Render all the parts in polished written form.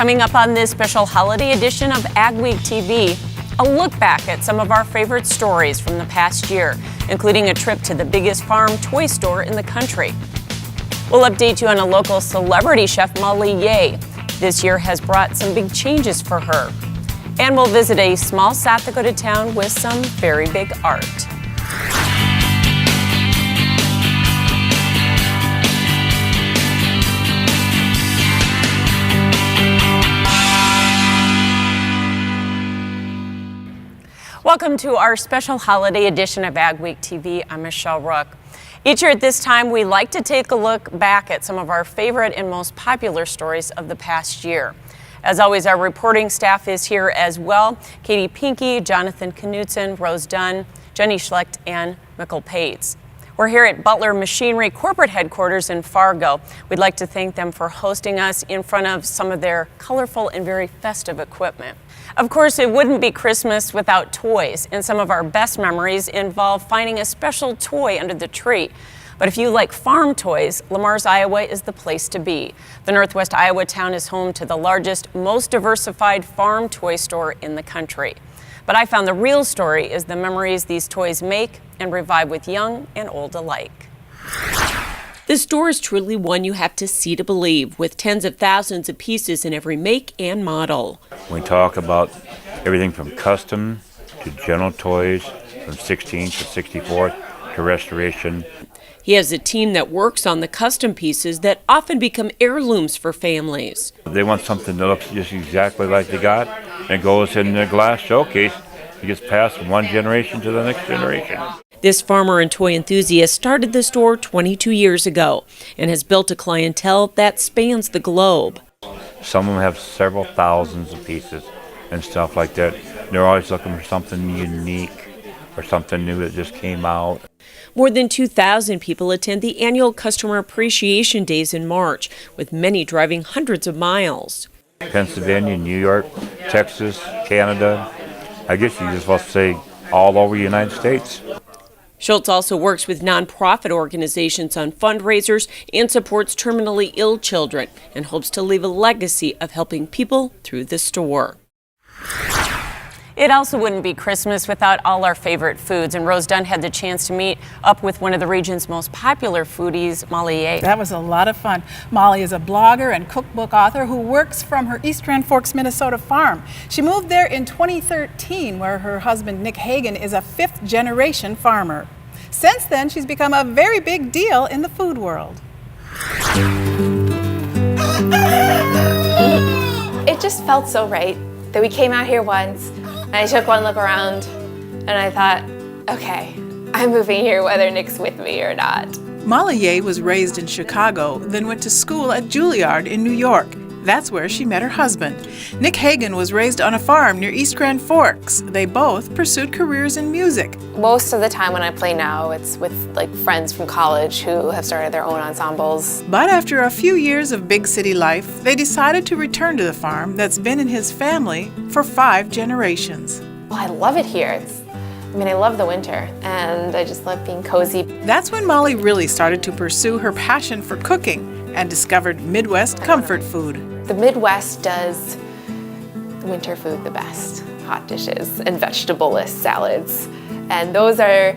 Coming up on this special holiday edition of AgweekTV, a look back at some of our favorite stories from the past year, including a trip to the biggest farm toy store in the country. We'll update you on a local celebrity chef, Molly Yeh. This year has brought some big changes for her. And we'll visit a small South Dakota town with some very big art. Welcome to our special holiday edition of AgweekTV. I'm Michelle Rook. Each year at this time, we like to take a look back at some of our favorite and most popular stories of the past year. As always, our reporting staff is here as well. Katie Pinky, Jonathan Knutson, Rose Dunn, Jenny Schlecht, and Mikkel Pates. We're here at Butler Machinery corporate headquarters in Fargo. We'd like to thank them for hosting us in front of some of their colorful and very festive equipment. Of course, it wouldn't be Christmas without toys, and some of our best memories involve finding a special toy under the tree. But if you like farm toys, Lamars, Iowa is the place to be. The Northwest Iowa town is home to the largest, most diversified farm toy store in the country. But I found the real story is the memories these toys make and revive with young and old alike. The store is truly one you have to see to believe, with tens of thousands of pieces in every make and model. We talk about everything from custom to general toys, from 16 to 64 to restoration. He has a team that works on the custom pieces that often become heirlooms for families. They want something that looks just exactly like they got. It goes in the glass showcase. It gets passed from one generation to the next generation. This farmer and toy enthusiast started the store 22 years ago and has built a clientele that spans the globe. Some of them have several thousands of pieces and stuff like that. They're always looking for something unique or something new that just came out. More than 2,000 people attend the annual Customer Appreciation Days in March, with many driving hundreds of miles. Pennsylvania, New York, Texas, Canada, I guess you just want to say all over the United States. Schultz also works with nonprofit organizations on fundraisers and supports terminally ill children and hopes to leave a legacy of helping people through the store. It also wouldn't be Christmas without all our favorite foods, and Rose Dunn had the chance to meet up with one of the region's most popular foodies, Molly Yeh. That was a lot of fun. Molly is a blogger and cookbook author who works from her East Grand Forks, Minnesota farm. She moved there in 2013, where her husband, Nick Hagan, is a fifth-generation farmer. Since then, she's become a very big deal in the food world. It just felt so right that we came out here once, and I took one look around, and I thought, okay, I'm moving here whether Nick's with me or not. Molly Yeh was raised in Chicago, then went to school at Juilliard in New York. That's where she met her husband. Nick Hagan was raised on a farm near East Grand Forks. They both pursued careers in music. Most of the time when I play now, it's with friends from college who have started their own ensembles. But after a few years of big city life, they decided to return to the farm that's been in his family for 5 generations. Well, I love it here. I love the winter, and I just love being cozy. That's when Molly really started to pursue her passion for cooking and discovered Midwest comfort food. The Midwest does winter food the best. Hot dishes and vegetable-less salads. And those are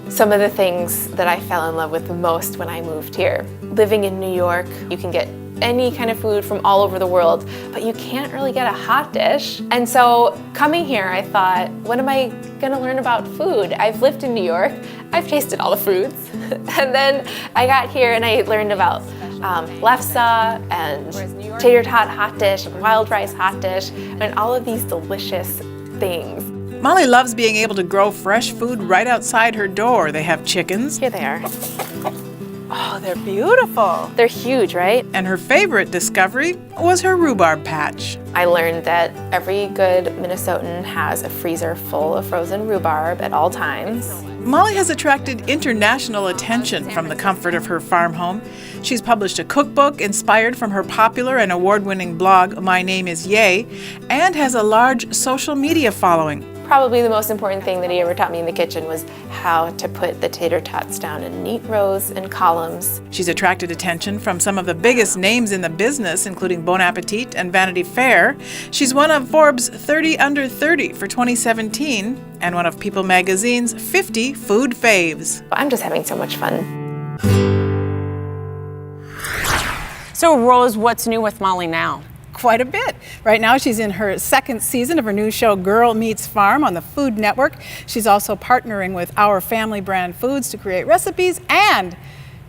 some of the things that I fell in love with the most when I moved here. Living in New York, you can get any kind of food from all over the world, but you can't really get a hot dish. And so coming here, I thought, what am I gonna learn about food? I've lived in New York, I've tasted all the foods. And then I got here and I learned about lefse and tater tot hot dish, wild rice hot dish, and all of these delicious things. Molly loves being able to grow fresh food right outside her door. They have chickens. Here they are. Oh, they're beautiful. They're huge, right? And her favorite discovery was her rhubarb patch. I learned that every good Minnesotan has a freezer full of frozen rhubarb at all times. Molly has attracted international attention from the comfort of her farm home. She's published a cookbook inspired from her popular and award-winning blog, My Name is Yeh, and has a large social media following. Probably the most important thing that he ever taught me in the kitchen was how to put the tater tots down in neat rows and columns. She's attracted attention from some of the biggest names in the business, including Bon Appetit and Vanity Fair. She's one of Forbes' 30 Under 30 for 2017 and one of People Magazine's 50 Food Faves. I'm just having so much fun. So Rose, what's new with Molly now? Quite a bit. Right now she's in her second season of her new show Girl Meets Farm on the Food Network. She's also partnering with Our Family brand foods to create recipes, and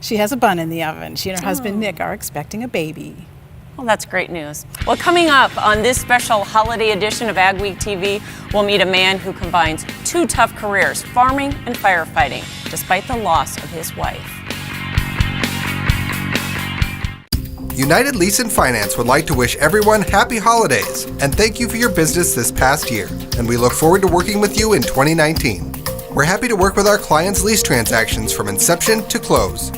she has a bun in the oven. She and her husband Nick are expecting a baby. Well, that's great news. Well, coming up on this special holiday edition of AgweekTV, we'll meet a man who combines two tough careers, farming and firefighting, despite the loss of his wife. United Lease and Finance would like to wish everyone happy holidays and thank you for your business this past year. And we look forward to working with you in 2019. We're happy to work with our clients' lease transactions from inception to close.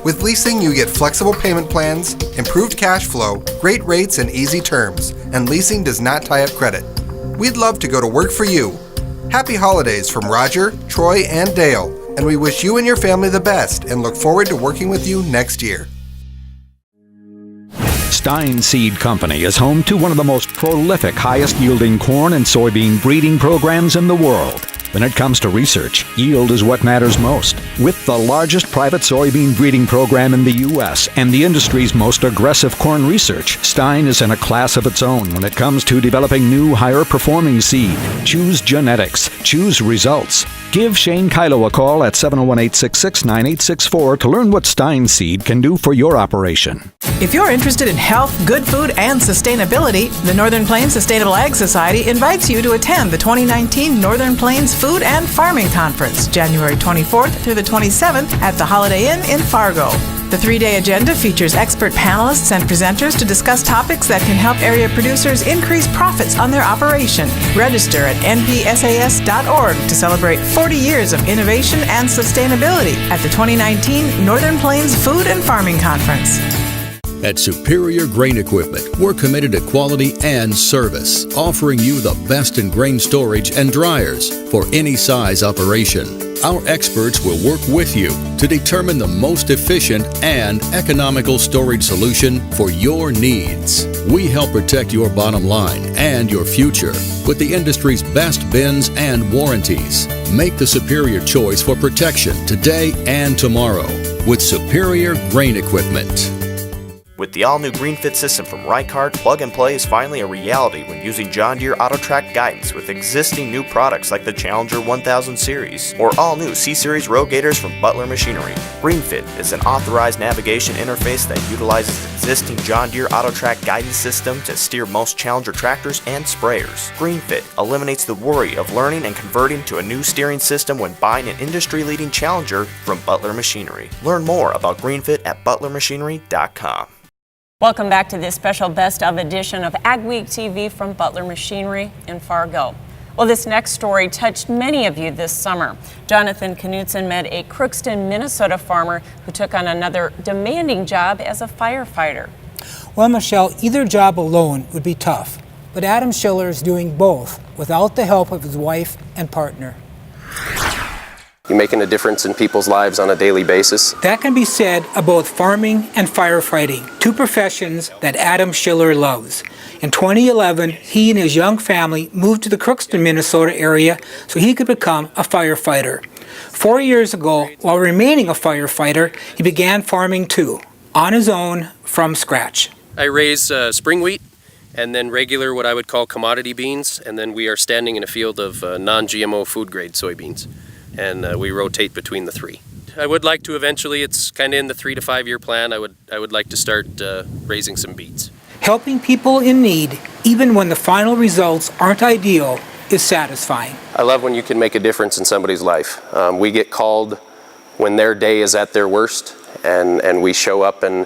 With leasing, you get flexible payment plans, improved cash flow, great rates, and easy terms. And leasing does not tie up credit. We'd love to go to work for you. Happy holidays from Roger, Troy, and Dale. And we wish you and your family the best and look forward to working with you next year. Stein Seed Company is home to one of the most prolific, highest-yielding corn and soybean breeding programs in the world. When it comes to research, yield is what matters most. With the largest private soybean breeding program in the U.S. and the industry's most aggressive corn research, Stein is in a class of its own when it comes to developing new, higher-performing seed. Choose genetics. Choose results. Give Shane Kylo a call at 701-866-9864 to learn what Stein Seed can do for your operation. If you're interested in health, good food, and sustainability, the Northern Plains Sustainable Ag Society invites you to attend the 2019 Northern Plains Food and Farming Conference, January 24th through the 27th at the Holiday Inn in Fargo. The 3-day agenda features expert panelists and presenters to discuss topics that can help area producers increase profits on their operation. Register at npsas.org to celebrate 40 years of innovation and sustainability at the 2019 Northern Plains Food and Farming Conference. At Superior Grain Equipment, we're committed to quality and service, offering you the best in grain storage and dryers for any size operation. Our experts will work with you to determine the most efficient and economical storage solution for your needs. We help protect your bottom line and your future with the industry's best bins and warranties. Make the superior choice for protection today and tomorrow with Superior Grain Equipment. With the all-new GreenFit system from Rycart, plug and play is finally a reality when using John Deere AutoTrack guidance with existing new products like the Challenger 1000 series or all-new C-Series row gators from Butler Machinery. GreenFit is an authorized navigation interface that utilizes existing John Deere AutoTrack guidance system to steer most Challenger tractors and sprayers. GreenFit eliminates the worry of learning and converting to a new steering system when buying an industry-leading Challenger from Butler Machinery. Learn more about GreenFit at butlermachinery.com. Welcome back to this special Best of edition of AgweekTV from Butler Machinery in Fargo. Well, this next story touched many of you this summer. Jonathan Knutson met a Crookston, Minnesota farmer who took on another demanding job as a firefighter. Well, Michelle, either job alone would be tough, but Adam Schiller is doing both without the help of his wife and partner. You're making a difference in people's lives on a daily basis. That can be said of both farming and firefighting, two professions that Adam Schiller loves. In 2011, he and his young family moved to the Crookston, Minnesota area so he could become a firefighter. 4 years ago, while remaining a firefighter, he began farming too, on his own, from scratch. I raise spring wheat and then regular what I would call commodity beans, and then we are standing in a field of non-GMO food grade soybeans. And we rotate between the three. I would like to eventually, it's kind of in the 3 to 5 year plan, I would like to start raising some beets. Helping people in need, even when the final results aren't ideal, is satisfying. I love when you can make a difference in somebody's life. We get called when their day is at their worst, and we show up and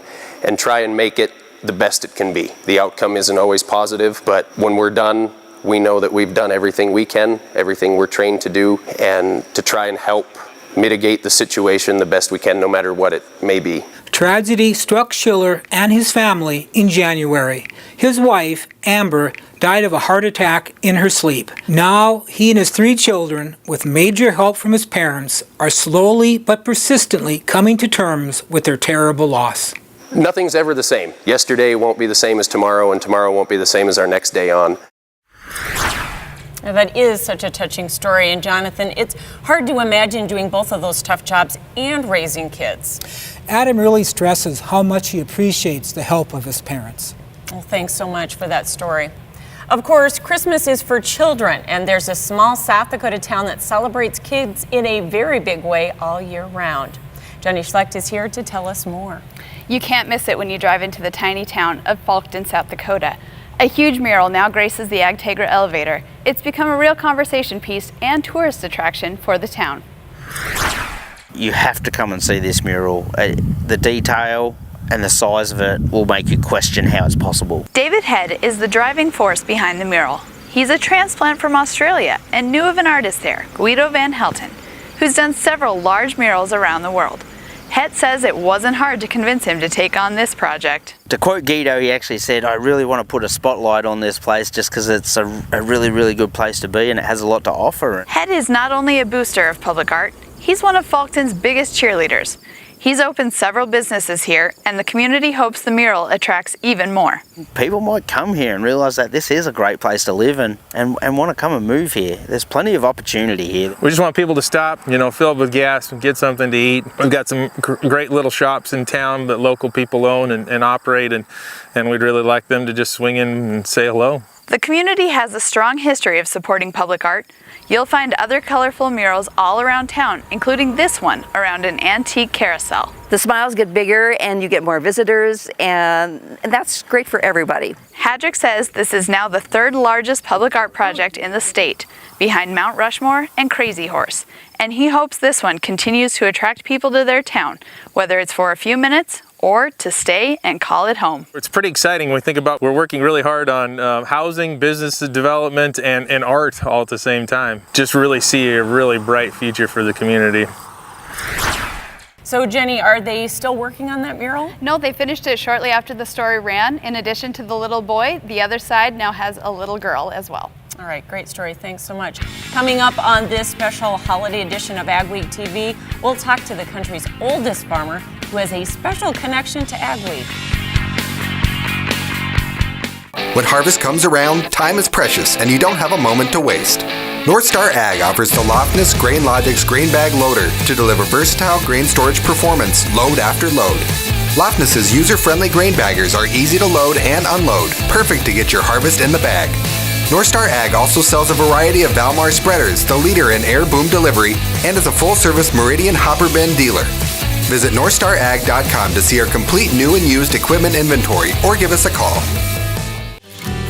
try and make it the best it can be. The outcome isn't always positive, but when we're done, we know that we've done everything we can, everything we're trained to do, and to try and help mitigate the situation the best we can, no matter what it may be. tragedy struck Schiller and his family in January. His wife, Amber, died of a heart attack in her sleep. Now, he and his 3 children, with major help from his parents, are slowly but persistently coming to terms with their terrible loss. Nothing's ever the same. Yesterday won't be the same as tomorrow, and tomorrow won't be the same as our next day on. Now, that is such a touching story. And Jonathan, it's hard to imagine doing both of those tough jobs and raising kids. Adam really stresses how much he appreciates the help of his parents. Well, thanks so much for that story. Of course, Christmas is for children, and there's a small South Dakota town that celebrates kids in a very big way all year round. Jenny Schlecht is here to tell us more. You can't miss it when you drive into the tiny town of Falkton, South Dakota. A huge mural now graces the AgTegra elevator. It's become a real conversation piece and tourist attraction for the town. You have to come and see this mural. The detail and the size of it will make you question how it's possible. David Head is the driving force behind the mural. He's a transplant from Australia and knew of an artist there, Guido van Helten, who's done several large murals around the world. Het says it wasn't hard to convince him to take on this project. To quote Guido, he actually said, I really want to put a spotlight on this place just because it's a really, really good place to be and it has a lot to offer. Het is not only a booster of public art, he's one of Falkton's biggest cheerleaders. He's opened several businesses here, and the community hopes the mural attracts even more. People might come here and realise that this is a great place to live and want to come and move here. There's plenty of opportunity here. We just want people to stop, fill up with gas and get something to eat. We've got some great little shops in town that local people own and operate, and we'd really like them to just swing in and say hello. The community has a strong history of supporting public art. You'll find other colorful murals all around town, including this one around an antique carousel. The smiles get bigger and you get more visitors, and that's great for everybody. Hadrick says this is now the 3rd largest public art project in the state, behind Mount Rushmore and Crazy Horse. And he hopes this one continues to attract people to their town, whether it's for a few minutes or to stay and call it home. It's pretty exciting when we think about we're working really hard on housing, business development, and art all at the same time. Just really see a really bright future for the community. So Jenny, are they still working on that mural? No, they finished it shortly after the story ran. In addition to the little boy, the other side now has a little girl as well. All right, great story. Thanks so much. Coming up on this special holiday edition of AgweekTV, we'll talk to the country's oldest farmer who has a special connection to AgWeek. When harvest comes around, time is precious and you don't have a moment to waste. North Star Ag offers the Lofness Grain Logix Grain Bag Loader to deliver versatile grain storage performance load after load. Lofness's user-friendly grain baggers are easy to load and unload, perfect to get your harvest in the bag. North Star Ag also sells a variety of Valmar spreaders, the leader in air boom delivery, and is a full-service Meridian hopper bin dealer. Visit NorthstarAg.com to see our complete new and used equipment inventory or give us a call.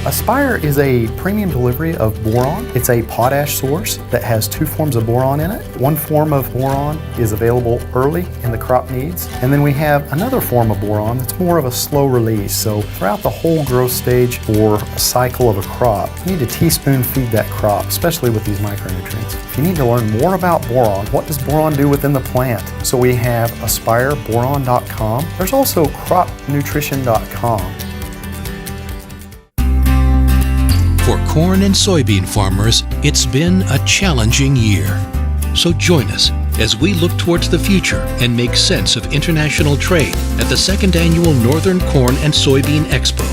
Aspire is a premium delivery of boron. It's a potash source that has 2 forms of boron in it. One form of boron is available early in the crop needs, and then we have another form of boron that's more of a slow release. So throughout the whole growth stage or a cycle of a crop, you need to teaspoon feed that crop, especially with these micronutrients. If you need to learn more about boron, what does boron do within the plant? So we have aspireboron.com. There's also cropnutrition.com. For corn and soybean farmers, it's been a challenging year. So join us as we look towards the future and make sense of international trade at the 2nd Annual Northern Corn and Soybean Expo,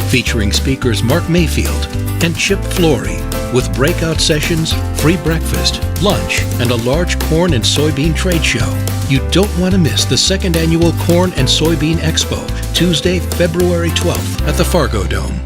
featuring speakers Mark Mayfield and Chip Flory, with breakout sessions, free breakfast, lunch, and a large corn and soybean trade show. You don't want to miss the 2nd Annual Corn and Soybean Expo, Tuesday, February 12th at the Fargo Dome.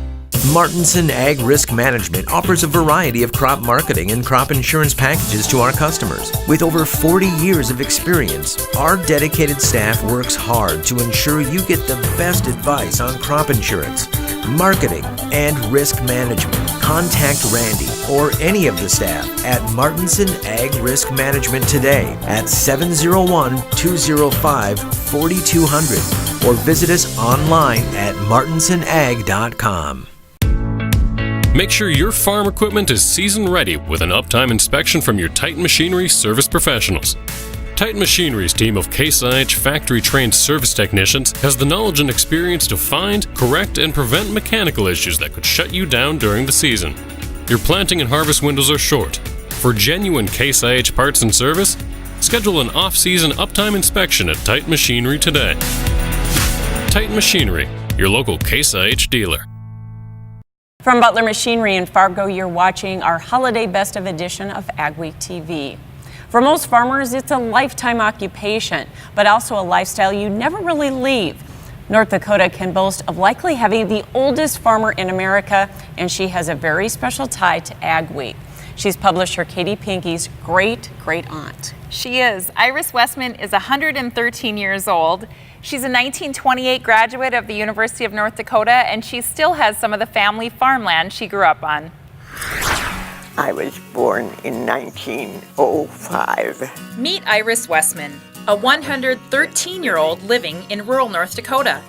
Martinson Ag Risk Management offers a variety of crop marketing and crop insurance packages to our customers. With over 40 years of experience, our dedicated staff works hard to ensure you get the best advice on crop insurance, marketing, and risk management. Contact Randy or any of the staff at Martinson Ag Risk Management today at 701-205-4200 or visit us online at martinsonag.com. Make sure your farm equipment is season ready with an uptime inspection from your Titan Machinery service professionals. Titan Machinery's team of Case IH factory-trained service technicians has the knowledge and experience to find, correct, and prevent mechanical issues that could shut you down during the season. Your planting and harvest windows are short. For genuine Case IH parts and service, schedule an off-season uptime inspection at Titan Machinery today. Titan Machinery, your local Case IH dealer. From Butler Machinery in Fargo, you're watching our holiday best of edition of AgweekTV. For most farmers, it's a lifetime occupation, but also a lifestyle you never really leave. North Dakota can boast of likely having the oldest farmer in America, and she has a very special tie to Ag Week. She's publisher Katie Pinke's great-great-aunt. She is. Iris Westman is 113 years old. She's a 1928 graduate of the University of North Dakota, and she still has some of the family farmland she grew up on. I was born in 1905. Meet Iris Westman, a 113-year-old living in rural North Dakota.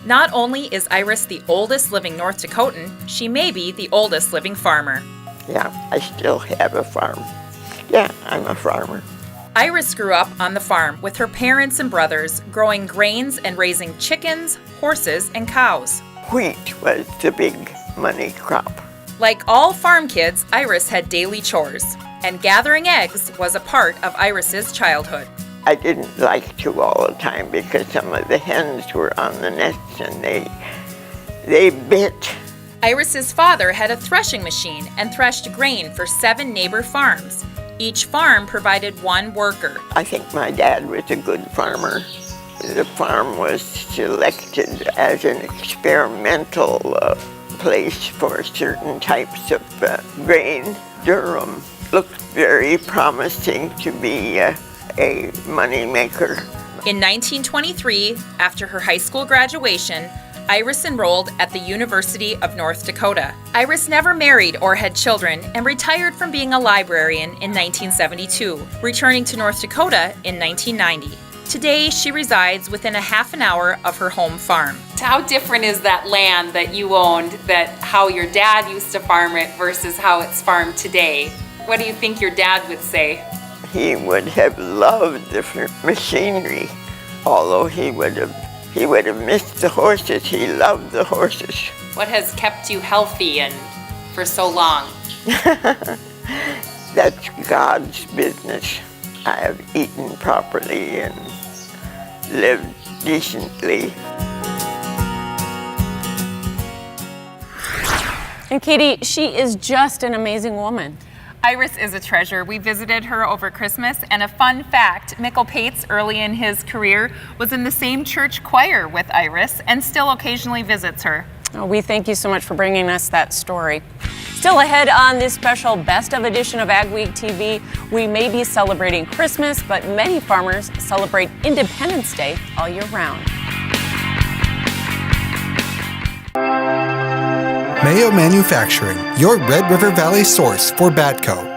Not only is Iris the oldest living North Dakotan, she may be the oldest living farmer. Yeah, I still have a farm. Yeah, I'm a farmer. Iris grew up on the farm with her parents and brothers, growing grains and raising chickens, horses, and cows. Wheat was the big money crop. Like all farm kids, Iris had daily chores, and gathering eggs was a part of Iris's childhood. I didn't like to all the time because some of the hens were on the nests and they bit. Iris's father had a threshing machine and threshed grain for 7 neighbor farms. Each farm provided one worker. I think my dad was a good farmer. The farm was selected as an experimental place for certain types of grain. Durham looked very promising to be a money maker. In 1923, after her high school graduation, Iris enrolled at the University of North Dakota. Iris never married or had children and retired from being a librarian in 1972, returning to North Dakota in 1990. Today, she resides within a half an hour of her home farm. How different is that land that you owned, that how your dad used to farm it versus how it's farmed today? What do you think your dad would say? He would have loved the machinery, although he would have missed the horses. He loved the horses. What has kept you healthy and for so long? That's God's business. I have eaten properly and lived decently. And Katie, she is just an amazing woman. Iris is a treasure. We visited her over Christmas, and a fun fact, Mikkel Pates, early in his career, was in the same church choir with Iris and still occasionally visits her. Oh, we thank you so much for bringing us that story. Still ahead on this special Best of edition of AgweekTV, we may be celebrating Christmas, but many farmers celebrate Independence Day all year round. Mayo Manufacturing, your Red River Valley source for Batco.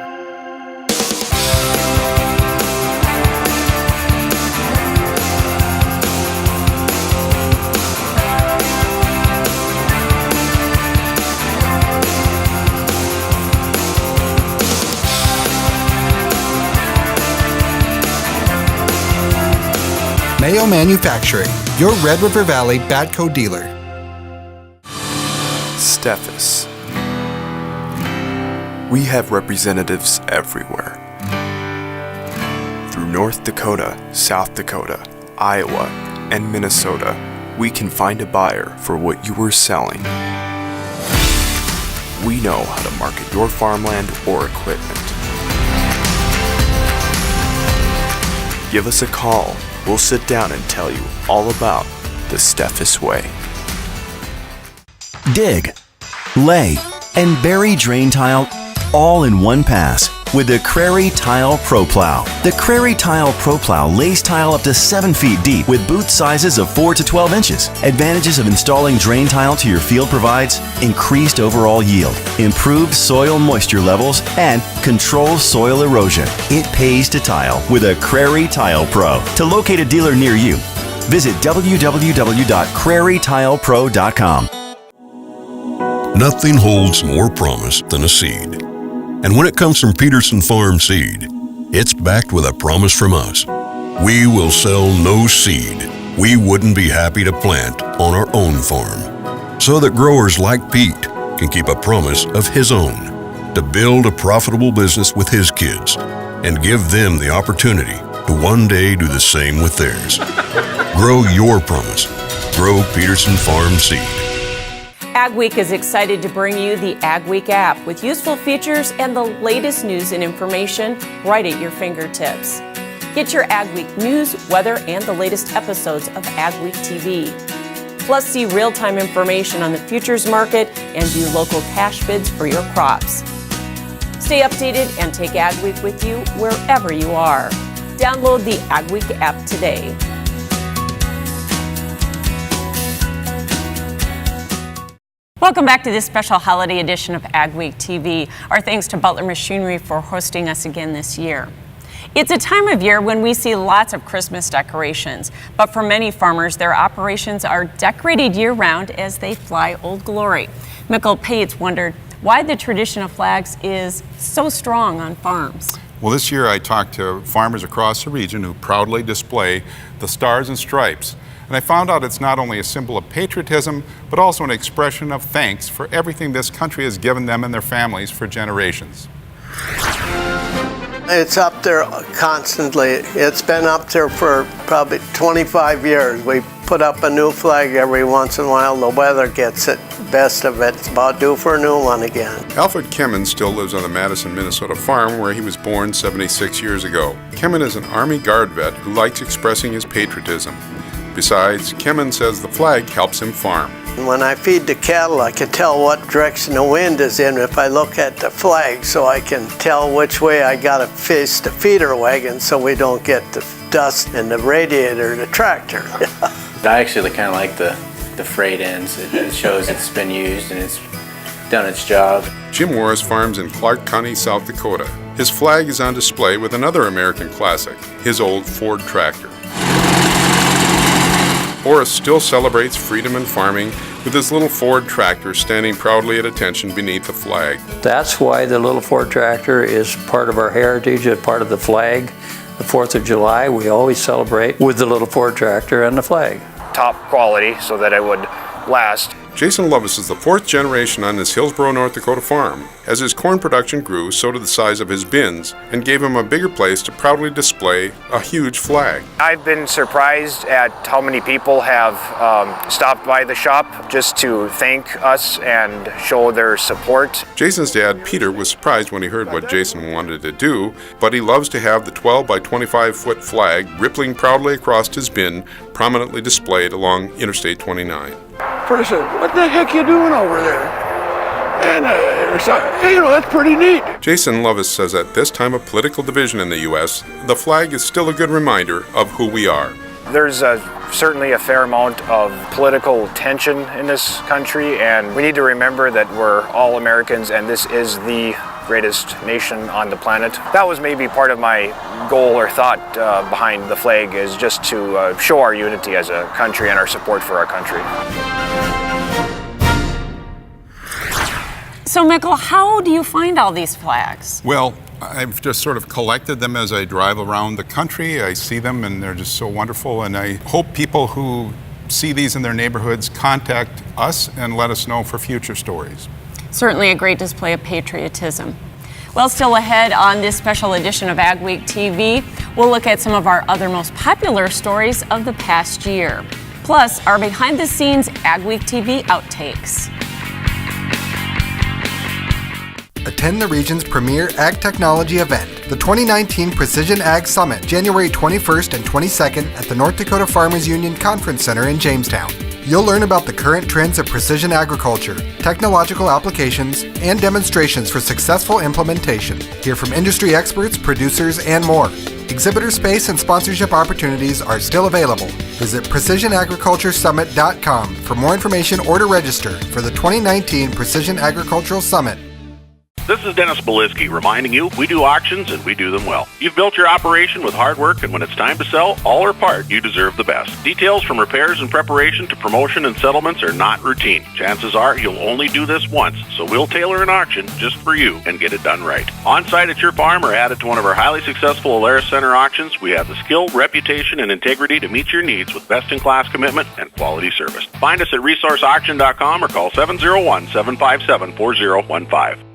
Mayo Manufacturing, your Red River Valley Batco dealer. Steffes. We have representatives everywhere. Through North Dakota, South Dakota, Iowa, and Minnesota, we can find a buyer for what you are selling. We know how to market your farmland or equipment. Give us a call. We'll sit down and tell you all about the Steffes way. Dig, lay, and bury drain tile all in one pass with the Crary Tile Pro Plow. The Crary Tile Pro Plow lays tile up to 7 feet deep with boot sizes of 4 to 12 inches. Advantages of installing drain tile to your field provides increased overall yield, improved soil moisture levels, and controls soil erosion. It pays to tile with a Crary Tile Pro. To locate a dealer near you, visit www.crarytilepro.com. Nothing holds more promise than a seed. And when it comes from Peterson Farm Seed, it's backed with a promise from us. We will sell no seed we wouldn't be happy to plant on our own farm, so that growers like Pete can keep a promise of his own, to build a profitable business with his kids and give them the opportunity to one day do the same with theirs. Grow your promise. Grow Peterson Farm Seed. AgWeek is excited to bring you the AgWeek app with useful features and the latest news and information right at your fingertips. Get your AgWeek news, weather, and the latest episodes of AgweekTV. Plus, see real-time information on the futures market and view local cash bids for your crops. Stay updated and take AgWeek with you wherever you are. Download the AgWeek app today. Welcome back to this special holiday edition of AgweekTV. Our thanks to Butler Machinery for hosting us again this year. It's a time of year when we see lots of Christmas decorations, but for many farmers, their operations are decorated year-round as they fly Old Glory. Mikkel Pates wondered why the tradition of flags is so strong on farms. Well, this year I talked to farmers across the region who proudly display the stars and stripes. And I found out it's not only a symbol of patriotism, but also an expression of thanks for everything this country has given them and their families for generations. It's up there constantly. It's been up there for probably 25 years. We put up a new flag every once in a while. The weather gets it, best of it. It's about due for a new one again. Alfred Kemen still lives on the Madison, Minnesota farm where he was born 76 years ago. Kemen is an Army Guard vet who likes expressing his patriotism. Besides, Kemen says the flag helps him farm. When I feed the cattle, I can tell what direction the wind is in if I look at the flag, so I can tell which way I gotta face the feeder wagon so we don't get the dust in the radiator of the tractor. I actually kind of like the frayed ends. It shows it's been used and it's done its job. Jim Morris farms in Clark County, South Dakota. His flag is on display with another American classic, his old Ford tractor. Morris still celebrates freedom in farming with his little Ford tractor standing proudly at attention beneath the flag. That's why the little Ford tractor is part of our heritage and part of the flag. The 4th of July, we always celebrate with the little Ford tractor and the flag. Top quality so that it would last. Jason Lovis is the 4th generation on this Hillsboro, North Dakota farm. As his corn production grew, so did the size of his bins, and gave him a bigger place to proudly display a huge flag. I've been surprised at how many people have stopped by the shop just to thank us and show their support. Jason's dad, Peter, was surprised when he heard what Jason wanted to do, but he loves to have the 12 by 25 foot flag rippling proudly across his bin, prominently displayed along Interstate 29. Person, what the heck you doing over there? And that's pretty neat. Jason Lovis says at this time of political division in the U.S., the flag is still a good reminder of who we are. There's certainly a fair amount of political tension in this country, and we need to remember that we're all Americans and this is the greatest nation on the planet. That was maybe part of my goal or thought behind the flag, is just to show our unity as a country and our support for our country. So, Mikkel, how do you find all these flags? Well, I've just sort of collected them as I drive around the country. I see them and they're just so wonderful, and I hope people who see these in their neighborhoods contact us and let us know for future stories. Certainly a great display of patriotism. Well, still ahead on this special edition of AgweekTV, we'll look at some of our other most popular stories of the past year. Plus, our behind-the-scenes AgweekTV outtakes. Attend the region's premier ag technology event, the 2019 Precision Ag Summit, January 21st and 22nd at the North Dakota Farmers Union Conference Center in Jamestown. You'll learn about the current trends of precision agriculture, technological applications, and demonstrations for successful implementation. Hear from industry experts, producers, and more. Exhibitor space and sponsorship opportunities are still available. Visit precisionagriculturesummit.com for more information or to register for the 2019 Precision Agricultural Summit. This is Dennis Beliski reminding you we do auctions and we do them well. You've built your operation with hard work, and when it's time to sell, all or part, you deserve the best. Details from repairs and preparation to promotion and settlements are not routine. Chances are you'll only do this once, so we'll tailor an auction just for you and get it done right. On-site at your farm or added to one of our highly successful Alaris Center auctions, we have the skill, reputation, and integrity to meet your needs with best-in-class commitment and quality service. Find us at resourceauction.com or call 701-757-4015.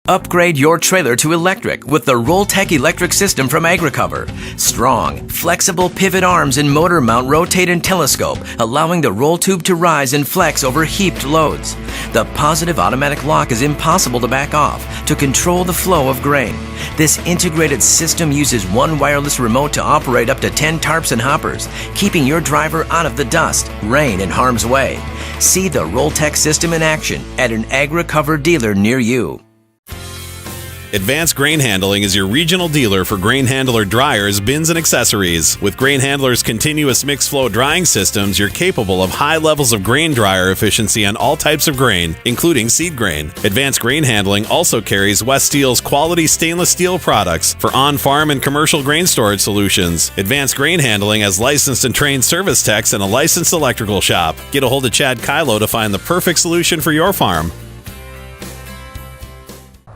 Upgrade your trailer to electric with the Rolltech electric system from AgriCover. Strong, flexible pivot arms and motor mount rotate and telescope, allowing the roll tube to rise and flex over heaped loads. The positive automatic lock is impossible to back off to control the flow of grain. This integrated system uses one wireless remote to operate up to 10 tarps and hoppers, keeping your driver out of the dust, rain, and harm's way. See the Rolltech system in action at an AgriCover dealer near you. Advanced Grain Handling is your regional dealer for grain handler dryers, bins, and accessories. With Grain Handler's continuous mixed flow drying systems, you're capable of high levels of grain dryer efficiency on all types of grain, including seed grain. Advanced Grain Handling also carries West Steel's quality stainless steel products for on-farm and commercial grain storage solutions. Advanced Grain Handling has licensed and trained service techs and a licensed electrical shop. Get a hold of Chad Kylo to find the perfect solution for your farm.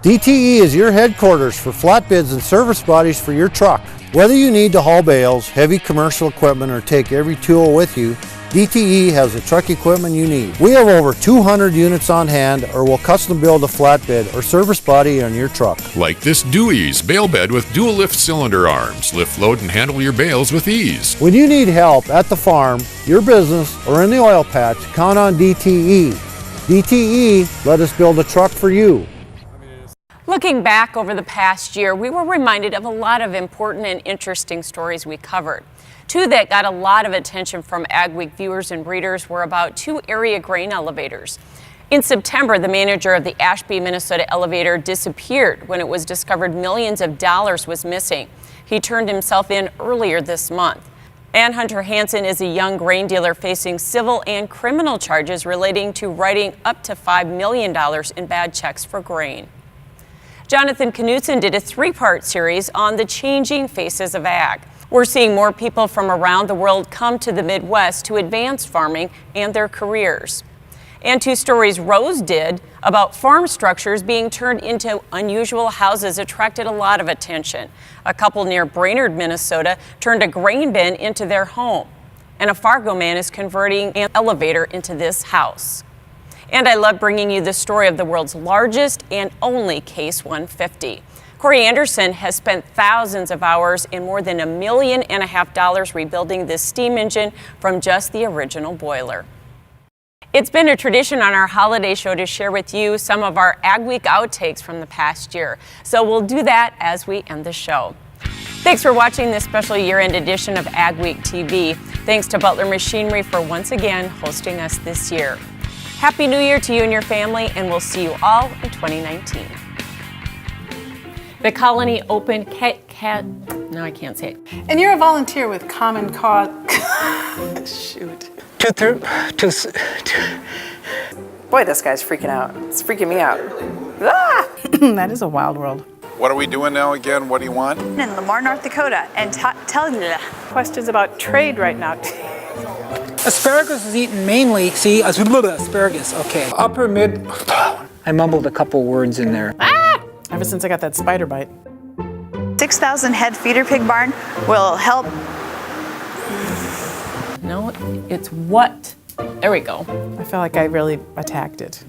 DTE is your headquarters for flatbeds and service bodies for your truck. Whether you need to haul bales, heavy commercial equipment, or take every tool with you, DTE has the truck equipment you need. We have over 200 units on hand, or will custom build a flatbed or service body on your truck. Like this Dewey's bale bed with dual lift cylinder arms. Lift, load, and handle your bales with ease. When you need help at the farm, your business, or in the oil patch, count on DTE. DTE, let us build a truck for you. Looking back over the past year, we were reminded of a lot of important and interesting stories we covered. Two that got a lot of attention from Ag Week viewers and readers were about two area grain elevators. In September, the manager of the Ashby, Minnesota elevator disappeared when it was discovered millions of dollars was missing. He turned himself in earlier this month. And Hunter Hansen is a young grain dealer facing civil and criminal charges relating to writing up to $5 million in bad checks for grain. Jonathan Knutson did a three-part series on the changing faces of ag. We're seeing more people from around the world come to the Midwest to advance farming and their careers. And two stories Rose did about farm structures being turned into unusual houses attracted a lot of attention. A couple near Brainerd, Minnesota turned a grain bin into their home. And a Fargo man is converting an elevator into this house. And I love bringing you the story of the world's largest and only Case 150. Corey Anderson has spent thousands of hours and more than $1.5 million rebuilding this steam engine from just the original boiler. It's been a tradition on our holiday show to share with you some of our Ag Week outtakes from the past year. So we'll do that as we end the show. Thanks for watching this special year-end edition of Ag Week TV. Thanks to Butler Machinery for once again hosting us this year. Happy New Year to you and your family, and we'll see you all in 2019. The Colony Open no, I can't say it. And you're a volunteer with Common Cause. Shoot. Boy, this guy's freaking out. It's freaking me out. Ah! That is a wild world. What are we doing now again? What do you want? In Lamar, North Dakota, and tell you. Questions about trade right now. Asparagus is eaten mainly, asparagus, okay. Upper mid, I mumbled a couple words in there. Ah! Ever since I got that spider bite. 6,000 head feeder pig barn will help. No, it's what? There we go. I felt like I really attacked it.